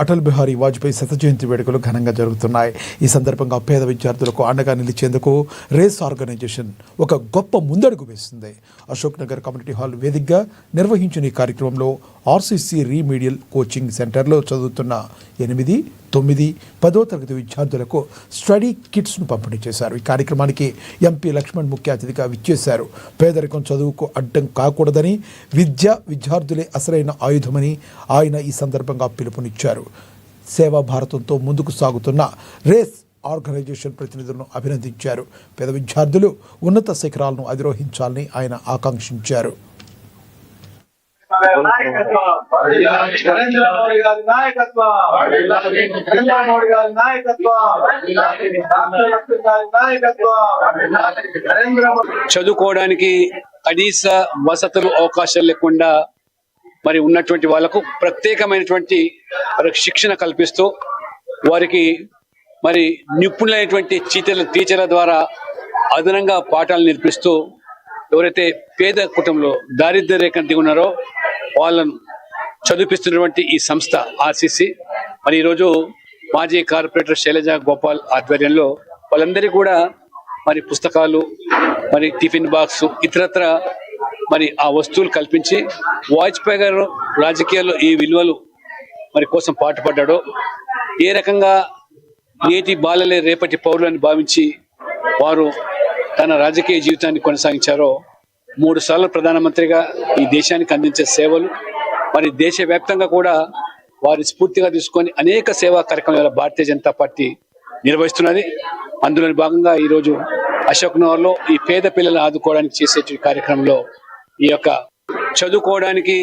అటల్ బిహారీ వాజ్పేయి శత జయంతి వేడుకలు ఘనంగా జరుగుతున్నాయి. ఈ సందర్భంగా పేద విద్యార్థులకు అండగా నిలిచేందుకు రేస్ ఆర్గనైజేషన్ ఒక గొప్ప ముందడుగు వేసింది. అశోక్ నగర్ కమ్యూనిటీ హాల్ వేదికగా నిర్వహించిన ఈ కార్యక్రమంలో ఆర్సీసీ రీమీడియల్ కోచింగ్ సెంటర్లో చదువుతున్న 8, 9, 10వ తరగతి విద్యార్థులకు స్టడీ కిట్స్ను పంపిణీ చేశారు. ఈ కార్యక్రమానికి ఎంపీ లక్ష్మణ్ ముఖ్య అతిథిగా విచ్చేశారు. పేదరికం చదువుకు అడ్డం కాకూడదని, విద్యార్థులే అసలైన ఆయుధమని ఆయన ఈ సందర్భంగా పిలుపునిచ్చారు. సేవా భారతంతో ముందుకు సాగుతున్న రేస్ ఆర్గనైజేషన్ ప్రతినిధులను అభినందించారు. పేద విద్యార్థులు ఉన్నత శిఖరాలను అధిరోహించాలని ఆయన ఆకాంక్షించారు. చదువుకోవడానికి కనీస వసతులు అవకాశాలు లేకుండా మరి ఉన్నటువంటి వాళ్లకు ప్రత్యేకమైనటువంటి శిక్షణ కల్పిస్తూ వారికి మరి నిపుణులైనటువంటి టీచర్ల ద్వారా అదనంగా పాఠాలు నేర్పిస్తూ ఎవరైతే పేద కుటుంబంలో దారిద్ర్య రేఖ దిగి ఉన్నారో వాళ్ళను చదివిస్తున్నటువంటి ఈ సంస్థ ఆర్సీసీ మరి ఈరోజు మాజీ కార్పొరేటర్ శైలజ గోపాల్ ఆధ్వర్యంలో వాళ్ళందరికీ కూడా మరి పుస్తకాలు, మరి టిఫిన్ బాక్స్, ఇతరత్ర మరి ఆ వస్తువులు కల్పించి వాజ్పేయి గారు రాజకీయాల్లో ఈ విలువలు మరి కోసం పాటుపడ్డాడో, ఏ రకంగా నేటి బాలలే రేపటి పౌరులని భావించి వారు తన రాజకీయ జీవితాన్ని కొనసాగించారో, 3 సార్లు ప్రధానమంత్రిగా ఈ దేశానికి అందించే సేవలు మరి దేశవ్యాప్తంగా కూడా వారి స్ఫూర్తిగా తీసుకొని అనేక సేవా కార్యక్రమాలు భారతీయ జనతా పార్టీ నిర్వహిస్తున్నది. అందులోని భాగంగా ఈరోజు అశోక్ నగర్లో ఈ పేద పిల్లలను ఆదుకోవడానికి చేసే కార్యక్రమంలో ఈ యొక్క చదువుకోవడానికి